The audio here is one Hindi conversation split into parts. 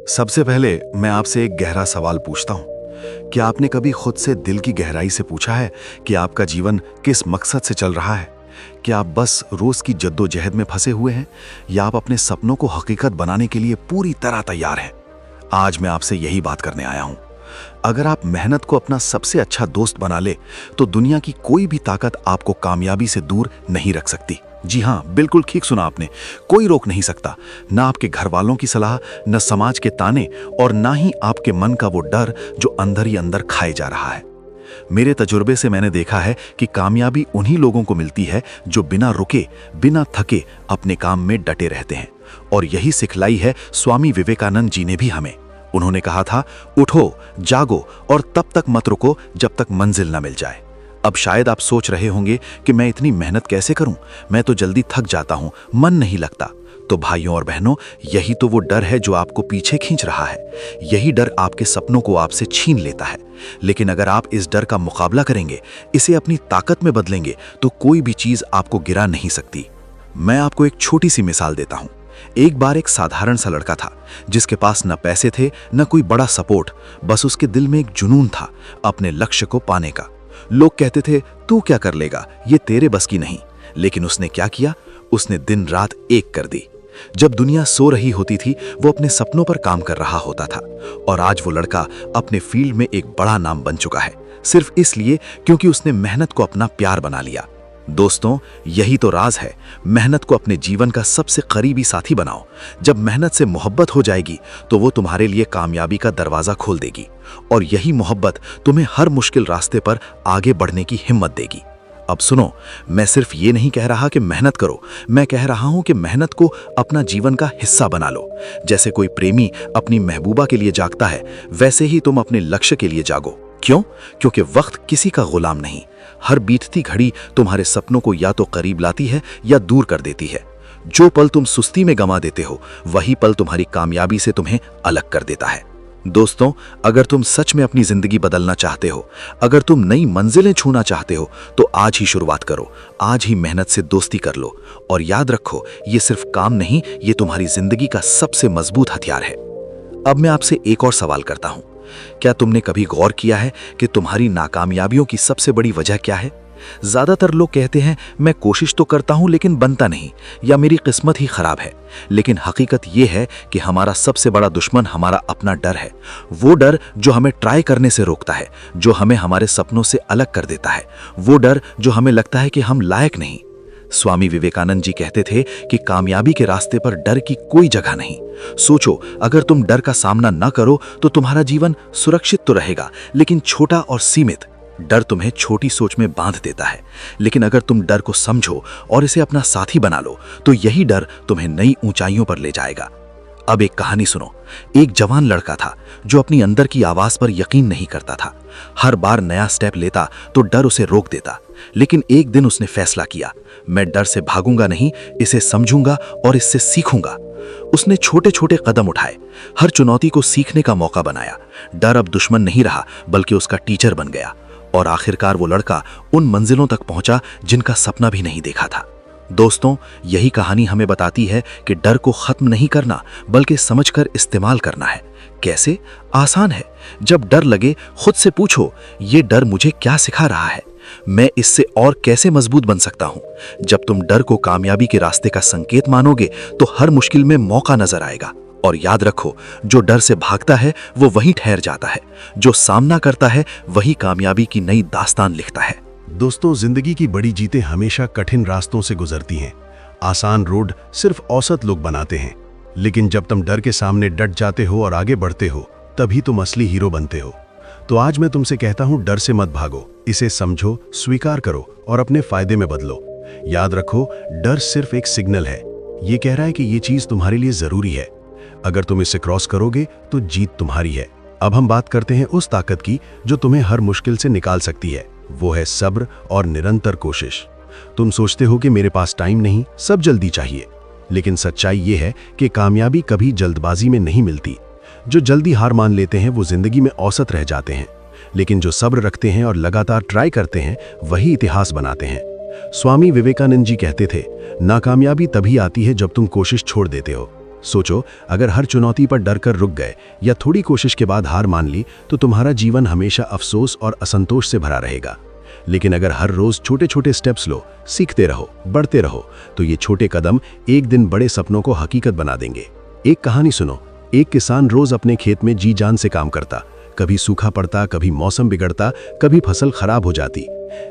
सबसे पहले मैं आपसे एक गहरा सवाल पूछता हूँ। क्या आपने कभी खुद से दिल की गहराई से पूछा है कि आपका जीवन किस मकसद से चल रहा है? क्या आप बस रोज की जद्दोजहद में फंसे हुए हैं या आप अपने सपनों को हकीकत बनाने के लिए पूरी तरह तैयार हैं? आज मैं आपसे यही बात करने आया हूँ। अगर आप मेहनत को अपना सबसे अच्छा दोस्त बना ले तो दुनिया की कोई भी ताकत आपको कामयाबी से दूर नहीं रख सकती। जी हाँ, बिल्कुल ठीक सुना आपने। कोई रोक नहीं सकता, ना आपके घर वालों की सलाह, न समाज के ताने और ना ही आपके मन का वो डर जो अंदर ही अंदर खाए जा रहा है। मेरे तजुर्बे से मैंने देखा है कि कामयाबी उन्हीं लोगों को मिलती है जो बिना रुके, बिना थके अपने काम में डटे रहते हैं। और यही सिखलाई है स्वामी विवेकानंद जी ने भी हमें। उन्होंने कहा था, उठो, जागो और तब तक मत रुको जब तक मंजिल न मिल जाए। अब शायद आप सोच रहे होंगे कि मैं इतनी मेहनत कैसे करूं, मैं तो जल्दी थक जाता हूं, मन नहीं लगता। तो भाइयों और बहनों, यही तो वो डर है जो आपको पीछे खींच रहा है। यही डर आपके सपनों को आपसे छीन लेता है। लेकिन अगर आप इस डर का मुकाबला करेंगे, इसे अपनी ताकत में बदलेंगे, तो कोई भी चीज आपको गिरा नहीं सकती। मैं आपको एक छोटी सी मिसाल देता हूं। एक बार एक साधारण सा लड़का था जिसके पास न पैसे थे, न कोई बड़ा सपोर्ट। बस उसके दिल में एक जुनून था अपने लक्ष्य को पाने का। लोग कहते थे, तू क्या कर लेगा, ये तेरे बस की नहीं। लेकिन उसने क्या किया? उसने दिन रात एक कर दी। जब दुनिया सो रही होती थी, वो अपने सपनों पर काम कर रहा होता था। और आज वो लड़का अपने फील्ड में एक बड़ा नाम बन चुका है, सिर्फ इसलिए क्योंकि उसने मेहनत को अपना प्यार बना लिया। दोस्तों, यही तो राज है। मेहनत को अपने जीवन का सबसे करीबी साथी बनाओ। जब मेहनत से मोहब्बत हो जाएगी तो वो तुम्हारे लिए कामयाबी का दरवाजा खोल देगी। और यही मोहब्बत तुम्हें हर मुश्किल रास्ते पर आगे बढ़ने की हिम्मत देगी। अब सुनो, मैं सिर्फ ये नहीं कह रहा कि मेहनत करो, मैं कह रहा हूं कि मेहनत को अपना जीवन का हिस्सा बना लो। जैसे कोई प्रेमी अपनी महबूबा के लिए जागता है, वैसे ही तुम अपने लक्ष्य के लिए जागो। क्यों? क्योंकि वक्त किसी का गुलाम नहीं। हर बीतती घड़ी तुम्हारे सपनों को या तो करीब लाती है या दूर कर देती है। जो पल तुम सुस्ती में गंवा देते हो, वही पल तुम्हारी कामयाबी से तुम्हें अलग कर देता है। दोस्तों, अगर तुम सच में अपनी जिंदगी बदलना चाहते हो, अगर तुम नई मंजिलें छूना चाहते हो, तो आज ही शुरुआत करो। आज ही मेहनत से दोस्ती कर लो। और याद रखो, ये सिर्फ काम नहीं, ये तुम्हारी जिंदगी का सबसे मजबूत हथियार है। अब मैं आपसे एक और सवाल करता हूं। क्या तुमने कभी गौर किया है कि तुम्हारी नाकामयाबियों की सबसे बड़ी वजह क्या है? ज्यादातर लोग कहते हैं, मैं कोशिश तो करता हूं लेकिन बनता नहीं, या मेरी किस्मत ही खराब है। लेकिन हकीकत यह है कि हमारा सबसे बड़ा दुश्मन हमारा अपना डर है। वो डर जो हमें ट्राई करने से रोकता है, जो हमें हमारे सपनों से अलग कर देता है, वो डर जो हमें लगता है कि हम लायक नहीं। स्वामी विवेकानंद जी कहते थे कि कामयाबी के रास्ते पर डर की कोई जगह नहीं। सोचो, अगर तुम डर का सामना न करो तो तुम्हारा जीवन सुरक्षित तो रहेगा, लेकिन छोटा और सीमित। डर तुम्हें छोटी सोच में बांध देता है। लेकिन अगर तुम डर को समझो और इसे अपना साथी बना लो, तो यही डर तुम्हें नई ऊंचाइयों पर ले जाएगा। अब एक कहानी सुनो। एक जवान लड़का था जो अपनी अंदर की आवाज पर यकीन नहीं करता था। हर बार नया स्टेप लेता तो डर उसे रोक देता। लेकिन एक दिन उसने फैसला किया, मैं डर से भागूंगा नहीं, इसे समझूंगा और इससे सीखूंगा। उसने छोटे छोटे कदम उठाए, हर चुनौती को सीखने का मौका बनाया। डर अब दुश्मन नहीं रहा, बल्कि उसका टीचर बन गया। और आखिरकार वो लड़का उन मंजिलों तक पहुंचा जिनका सपना भी नहीं देखा था। दोस्तों, यही कहानी हमें बताती है कि डर को खत्म नहीं करना, बल्कि समझकर इस्तेमाल करना है। कैसे? आसान है। जब डर लगे, खुद से पूछो, ये डर मुझे क्या सिखा रहा है? मैं इससे और कैसे मजबूत बन सकता हूं? जब तुम डर को कामयाबी के रास्ते का संकेत मानोगे, तो हर मुश्किल में मौका नजर आएगा। और याद रखो, जो डर से भागता है वो वहीं ठहर जाता है, जो सामना करता है वही कामयाबी की नई दास्तान लिखता है। दोस्तों, जिंदगी की बड़ी जीतें हमेशा कठिन रास्तों से गुजरती हैं। आसान रोड सिर्फ औसत लोग बनाते हैं। लेकिन जब तुम डर के सामने डट जाते हो और आगे बढ़ते हो, तभी तुम असली हीरो बनते हो। तो आज मैं तुमसे कहता हूं, डर से मत भागो, इसे समझो, स्वीकार करो और अपने फायदे में बदलो। याद रखो, डर सिर्फ एक सिग्नल है। ये कह रहा है कि ये चीज तुम्हारे लिए जरूरी है। अगर तुम इसे क्रॉस करोगे तो जीत तुम्हारी है। अब हम बात करते हैं उस ताकत की जो तुम्हें हर मुश्किल से निकाल सकती है। वो है सब्र और निरंतर कोशिश। तुम सोचते हो कि मेरे पास टाइम नहीं, सब जल्दी चाहिए। लेकिन सच्चाई ये है कि कामयाबी कभी जल्दबाजी में नहीं मिलती। जो जल्दी हार मान लेते हैं वो जिंदगी में औसत रह जाते हैं। लेकिन जो सब्र रखते हैं और लगातार ट्राई करते हैं, वही इतिहास बनाते हैं। स्वामी विवेकानंद जी कहते थे, नाकामयाबी तभी आती है जब तुम कोशिश छोड़ देते हो। सोचो, अगर हर चुनौती पर डर कर रुक गए या थोड़ी कोशिश के बाद हार मान ली तो तुम्हारा जीवन हमेशा अफसोस और असंतोष से भरा रहेगा। लेकिन अगर हर रोज छोटे छोटे स्टेप्स लो, सीखते रहो, बढ़ते रहो, तो ये छोटे कदम एक दिन बड़े सपनों को हकीकत बना देंगे। एक कहानी सुनो। एक किसान रोज अपने खेत में जी जान से काम करता। कभी सूखा पड़ता, कभी मौसम बिगड़ता, कभी फसल खराब हो जाती,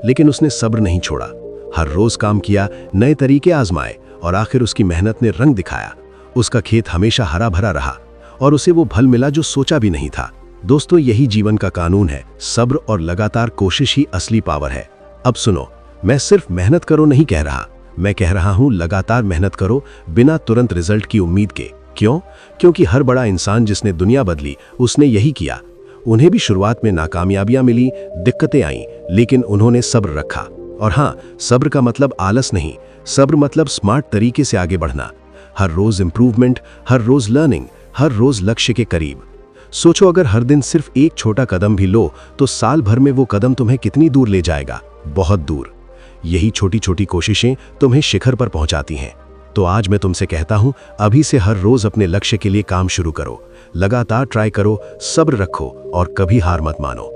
लेकिन उसने सब्र नहीं छोड़ा। हर रोज काम किया, नए तरीके आजमाए और आखिर उसकी मेहनत ने रंग दिखाया। उसका खेत हमेशा हरा भरा रहा और उसे वो फल मिला जो सोचा भी नहीं था। दोस्तों, यही जीवन का कानून है। सब्र और लगातार कोशिश ही असली पावर है। अब सुनो, मैं सिर्फ मेहनत करो नहीं कह रहा, मैं कह रहा हूं लगातार मेहनत करो बिना तुरंत रिजल्ट की उम्मीद के। क्यों? क्योंकि हर बड़ा इंसान जिसने दुनिया बदली उसने यही किया। उन्हें भी शुरुआत में नाकामयाबियां मिली, दिक्कतें आईं, लेकिन उन्होंने सब्र रखा। और हाँ, सब्र का मतलब आलस नहीं, सब्र मतलब स्मार्ट तरीके से आगे बढ़ना। हर रोज इंप्रूवमेंट, हर रोज लर्निंग, हर रोज लक्ष्य के करीब। सोचो, अगर हर दिन सिर्फ एक छोटा कदम भी लो तो साल भर में वो कदम तुम्हें कितनी दूर ले जाएगा? बहुत दूर। यही छोटी छोटी कोशिशें तुम्हें शिखर पर पहुंचाती हैं। तो आज मैं तुमसे कहता हूं, अभी से हर रोज अपने लक्ष्य के लिए काम शुरू करो। लगातार ट्राई करो, सब्र रखो और कभी हार मत मानो।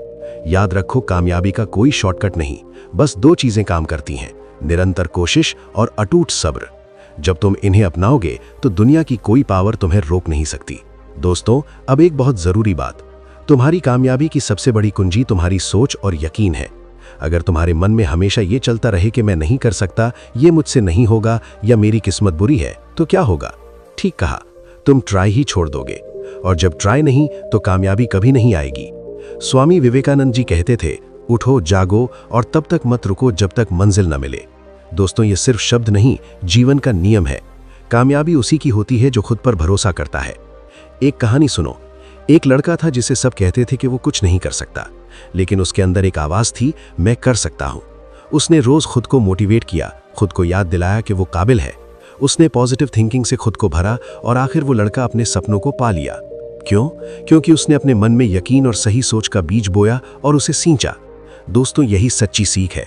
याद रखो, कामयाबी का कोई शॉर्टकट नहीं, बस दो चीजें काम करती हैं, निरंतर कोशिश और अटूट सब्र। जब तुम इन्हें अपनाओगे तो दुनिया की कोई पावर तुम्हें रोक नहीं सकती। दोस्तों, अब एक बहुत जरूरी बात, तुम्हारी कामयाबी की सबसे बड़ी कुंजी तुम्हारी सोच और यकीन है। अगर तुम्हारे मन में हमेशा ये चलता रहे कि मैं नहीं कर सकता, ये मुझसे नहीं होगा या मेरी किस्मत बुरी है, तो क्या होगा? ठीक कहा, तुम ट्राई ही छोड़ दोगे। और जब ट्राई नहीं तो कामयाबी कभी नहीं आएगी। स्वामी विवेकानंद जी कहते थे, उठो, जागो और तब तक मत रुको जब तक मंजिल न मिले। दोस्तों, ये सिर्फ शब्द नहीं, जीवन का नियम है। कामयाबी उसी की होती है जो खुद पर भरोसा करता है। एक कहानी सुनो। एक लड़का था जिसे सब कहते थे कि वो कुछ नहीं कर सकता, लेकिन उसके अंदर एक आवाज थी, मैं कर सकता हूं। उसने रोज खुद को मोटिवेट किया, खुद को याद दिलाया कि वो काबिल है। उसने पॉजिटिव थिंकिंग से खुद को भरा और आखिर वो लड़का अपने सपनों को पा लिया। क्यों? क्योंकि उसने अपने मन में यकीन और सही सोच का बीज बोया और उसे सींचा। दोस्तों, यही सच्ची सीख है।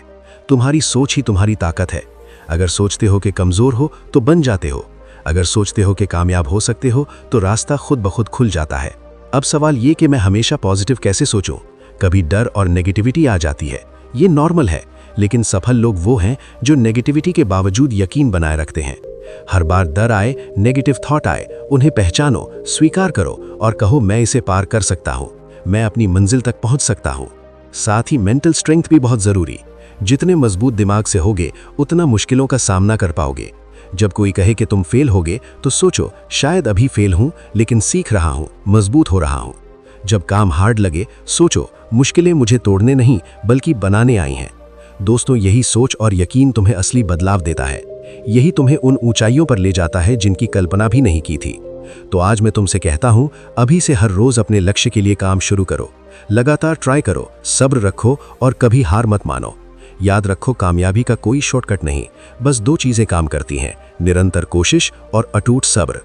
तुम्हारी सोच ही तुम्हारी ताकत है। अगर सोचते हो कि कमजोर हो तो बन जाते हो। अगर सोचते हो कि कामयाब हो सकते हो तो रास्ता खुद ब खुद खुल जाता है। अब सवाल ये कि मैं हमेशा पॉजिटिव कैसे सोचूं? कभी डर और नेगेटिविटी आ जाती है, ये नॉर्मल है, लेकिन सफल लोग वो हैं जो नेगेटिविटी के बावजूद यकीन बनाए रखते हैं। हर बार डर आए, नेगेटिव थॉट आए, उन्हें पहचानो, स्वीकार करो और कहो, मैं इसे पार कर सकता हूं, मैं अपनी मंजिल तक पहुंच सकता हूं। साथ ही मेंटल स्ट्रेंथ भी बहुत जरूरी। जितने मजबूत दिमाग से होगे उतना मुश्किलों का सामना कर पाओगे। जब कोई कहे कि तुम फेल होगे तो सोचो, शायद अभी फेल हूं लेकिन सीख रहा हूं, मजबूत हो रहा हूं। जब काम हार्ड लगे सोचो, मुश्किलें मुझे तोड़ने नहीं बल्कि बनाने आई हैं। दोस्तों, यही सोच और यकीन तुम्हें असली बदलाव देता है। यही तुम्हें उन ऊंचाइयों पर ले जाता है जिनकी कल्पना भी नहीं की थी। तो आज मैं तुमसे कहता हूं, अभी से हर रोज अपने लक्ष्य के लिए काम शुरू करो। लगातार ट्राई करो, सब्र रखो और कभी हार मत मानो। याद रखो, कामयाबी का कोई शॉर्टकट नहीं, बस दो चीजें काम करती हैं, निरंतर कोशिश और अटूट सब्र।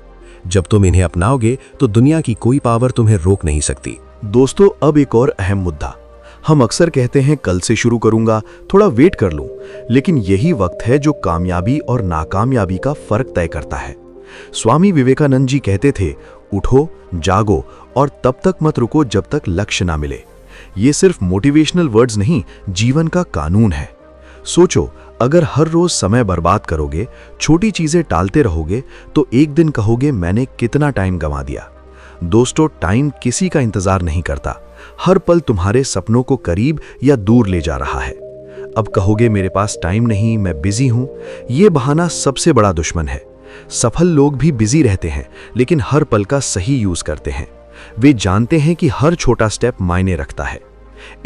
जब तुम इन्हें अपनाओगे तो दुनिया की कोई पावर तुम्हें रोक नहीं सकती। दोस्तों, अब एक और अहम मुद्दा। हम अक्सर कहते हैं कल से शुरू करूंगा, थोड़ा वेट कर लूं, लेकिन यही वक्त है जो कामयाबी और नाकामयाबी का फर्क तय करता है। स्वामी विवेकानंद जी कहते थे, उठो, जागो और तब तक मत रुको जब तक लक्ष्य ना मिले। ये सिर्फ मोटिवेशनल वर्ड्स नहीं, जीवन का कानून है। सोचो, अगर हर रोज समय बर्बाद करोगे, छोटी चीजें टालते रहोगे, तो एक दिन कहोगे मैंने कितना टाइम गंवा दिया। दोस्तों, टाइम किसी का इंतजार नहीं करता। हर पल तुम्हारे सपनों को करीब या दूर ले जा रहा है। अब कहोगे मेरे पास टाइम नहीं, मैं बिजी हूं। ये बहाना सबसे बड़ा दुश्मन है। सफल लोग भी बिजी रहते हैं, लेकिन हर पल का सही यूज करते हैं। वे जानते हैं कि हर छोटा स्टेप मायने रखता है।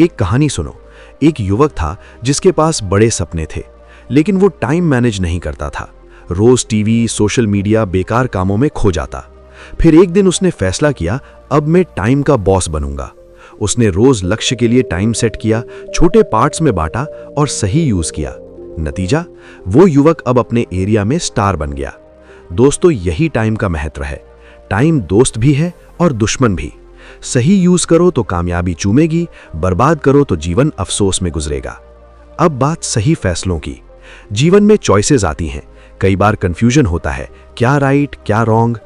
एक कहानी सुनो। एक युवक था जिसके पास बड़े सपने थे, लेकिन वो टाइम मैनेज नहीं करता था। रोज टीवी, सोशल मीडिया, बेकार कामों में खो जाता। फिर एक दिन उसने फैसला किया, अब मैं टाइम का बॉस बनूंगा। उसने रोज लक्ष्य के लिए टाइम सेट किया, छोटे पार्ट्स में बांटा और सही यूज किया। नतीजा, वो युवक अब अपने एरिया में स्टार बन गया। दोस्तों, यही टाइम का महत्व है। टाइम दोस्त भी है और दुश्मन भी। सही यूज करो तो कामयाबी चूमेगी, बर्बाद करो तो जीवन अफसोस में गुजरेगा। अब बात सही फैसलों की। जीवन में चॉइसेस आती हैं, कई बार कंफ्यूजन होता है, क्या राइट क्या रॉन्ग।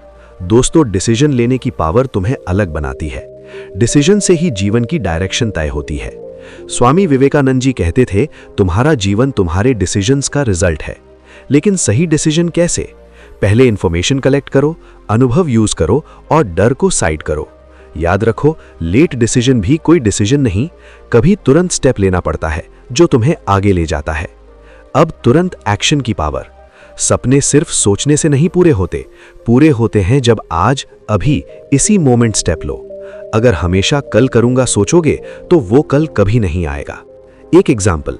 दोस्तों, डिसीजन लेने की पावर तुम्हें अलग बनाती है। डिसीजन से ही जीवन की डायरेक्शन तय होती है। स्वामी विवेकानंद जी कहते थे, तुम्हारा जीवन तुम्हारे डिसीजंस का रिजल्ट है। लेकिन सही डिसीजन कैसे? पहले इंफॉर्मेशन कलेक्ट करो, अनुभव यूज करो और डर को साइड करो। याद रखो, लेट डिसीजन भी कोई डिसीजन नहीं, कभी तुरंत स्टेप लेना पड़ता है जो तुम्हें आगे ले जाता है। अब तुरंत एक्शन की पावर। सपने सिर्फ सोचने से नहीं पूरे होते हैं जब आज, अभी, इसी मोमेंट स्टेप लो। अगर हमेशा कल करूंगा सोचोगे तो वो कल कभी नहीं आएगा। एक एग्जाम्पल,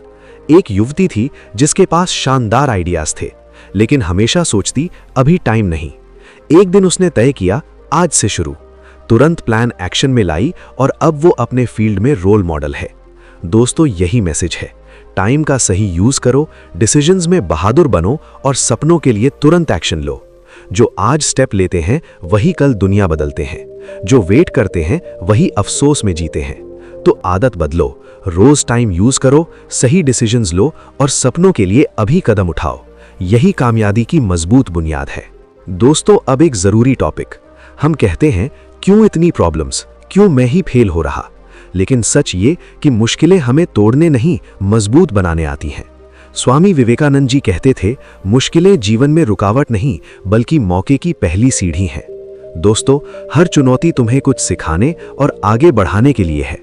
एक युवती थी जिसके पास शानदार आइडियाज थे, लेकिन हमेशा सोचती अभी टाइम नहीं। एक दिन उसने तय किया, आज से शुरू। तुरंत प्लान एक्शन में लाई और अब वो अपने फील्ड में रोल मॉडल है। दोस्तों, यही मैसेज है। टाइम का सही यूज करो, डिसीजंस में बहादुर बनो और सपनों के लिए तुरंत एक्शन लो। जो आज स्टेप लेते हैं वही कल दुनिया बदलते हैं। जो वेट करते हैं वही अफसोस में जीते हैं। तो आदत बदलो, रोज टाइम यूज करो, सही डिसीजंस लो और सपनों के लिए अभी कदम उठाओ। यही कामयाबी की मजबूत बुनियाद है। दोस्तों, अब एक जरूरी टॉपिक। हम कहते हैं, क्यों इतनी प्रॉब्लम्स, क्यों मैं ही फेल हो रहा? लेकिन सच ये कि मुश्किलें हमें तोड़ने नहीं, मजबूत बनाने आती हैं। स्वामी विवेकानंद जी कहते थे, मुश्किलें जीवन में रुकावट नहीं बल्कि मौके की पहली सीढ़ी हैं। दोस्तों, हर चुनौती तुम्हें कुछ सिखाने और आगे बढ़ाने के लिए है।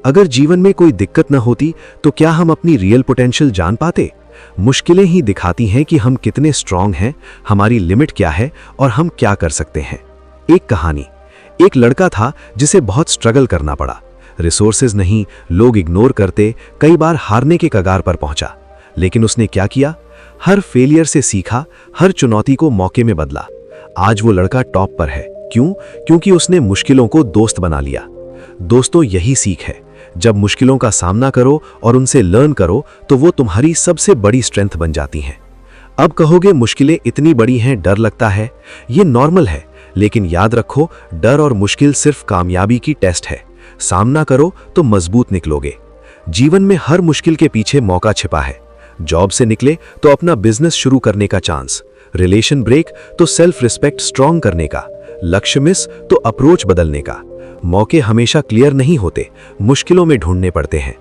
अगर जीवन में कोई दिक्कत न होती तो क्या हम अपनी रियल पोटेंशियल जान पाते? मुश्किलें ही दिखाती हैं कि हम कितने स्ट्रांग हैं, हमारी लिमिट क्या है और हम क्या कर सकते हैं। एक कहानी, एक लड़का था जिसे बहुत स्ट्रगल करना पड़ा। रिसोर्सेज नहीं, लोग इग्नोर करते, कई बार हारने के कगार पर पहुंचा। लेकिन उसने क्या किया? हर फेलियर से सीखा, हर चुनौती को मौके में बदला। आज वो लड़का टॉप पर है। क्यों? क्योंकि उसने मुश्किलों को दोस्त बना लिया। दोस्तों, यही सीख है। जब मुश्किलों का सामना करो और उनसे लर्न करो तो वो तुम्हारी सबसे बड़ी स्ट्रेंथ बन जाती हैं। अब कहोगे, मुश्किलें इतनी बड़ी हैं, डर लगता है। ये नॉर्मल है, लेकिन याद रखो, डर और मुश्किल सिर्फ कामयाबी की टेस्ट है। सामना करो तो मजबूत निकलोगे। जीवन में हर मुश्किल के पीछे मौका छिपा है। जॉब से निकले तो अपना बिजनेस शुरू करने का चांस, रिलेशन ब्रेक तो सेल्फ रिस्पेक्ट स्ट्रॉन्ग करने का, लक्ष्य मिस तो अप्रोच बदलने का। मौके हमेशा क्लियर नहीं होते, मुश्किलों में ढूंढने पड़ते हैं।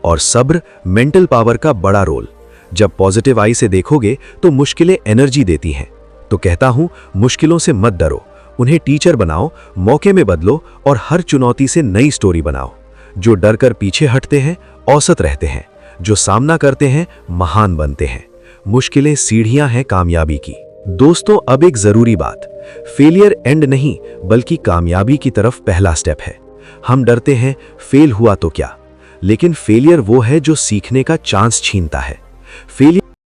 और सब्र, मेंटल पावर का बड़ा रोल। जब पॉजिटिव आई से देखोगे तो मुश्किलें एनर्जी देती हैं। तो कहता हूं, मुश्किलों से मत डरो, उन्हें टीचर बनाओ, मौके में बदलो और हर चुनौती से नई स्टोरी बनाओ। जो डर कर पीछे हटते हैं औसत रहते हैं, जो सामना करते हैं महान बनते हैं। मुश्किलें सीढ़ियां हैं कामयाबी की। दोस्तों, अब एक जरूरी बात, फेलियर एंड नहीं बल्कि कामयाबी की तरफ पहला स्टेप है। हम डरते हैं, फेल हुआ तो क्या? लेकिन फेलियर वो है जो सीखने का चांस छीनता है। फेलियर